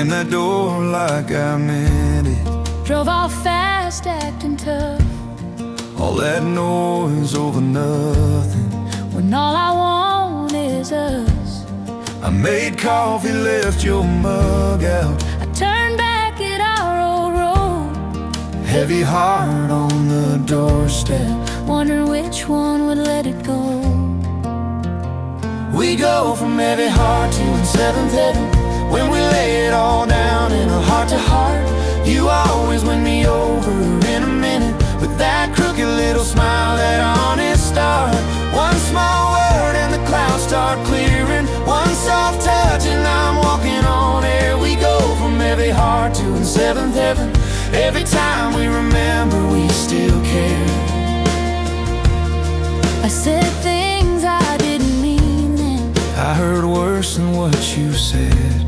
slammed that door like I meant it. Drove off fast, acting tough. All that noise over nothing, when all I want is us. I made coffee, left your mug out. I turned back at our old road. Heavy heart on the doorstep, wondering which one would let it go. We go from heavy heart to in seventh heaven, when we lay it all down in a heart to heart. You always win me over in a minute, with that crooked little smile, that honest start. One small word and the clouds start clearing, one soft touch and I'm walking on air. We go from heavy heart to in seventh heaven. Every time we remember, we still care. I said things I didn't mean then. I heard worse than what you said.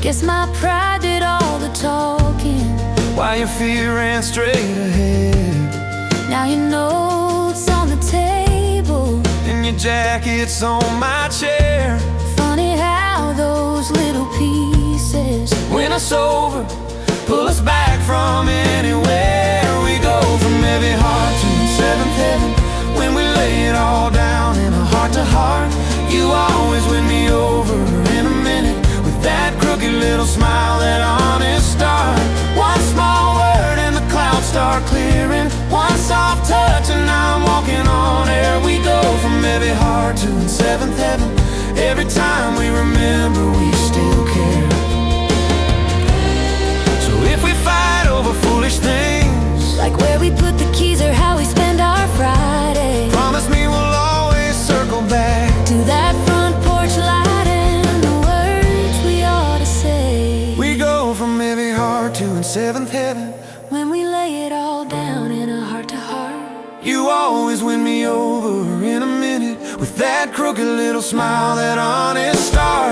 Guess my pride did all the talking, while your fear ran straight ahead. Now your notes on the table, and your jacket's on my chair. Funny how those little pieces, when it's over, pull us back from anywhere. We go from heavy heart to seventh heaven, when we lay it all down in a heart to heart. You always win me over in a minute, with that crooked little smile, that honest start. One small word and the clouds start clearing, one soft touch and I'm walking on air. We go from heavy heart to in seventh heaven. Every time we remember, we still care. So if we fight over foolish things, like where we put the keys or how we spend our Friday, promise me we'll always circle back to that front porch light and the words we ought to say. We go from heavy heart to in seventh heaven, when we lay it all down in a heart to heart. You always win me over in a minute, with that crooked little smile, that honest start.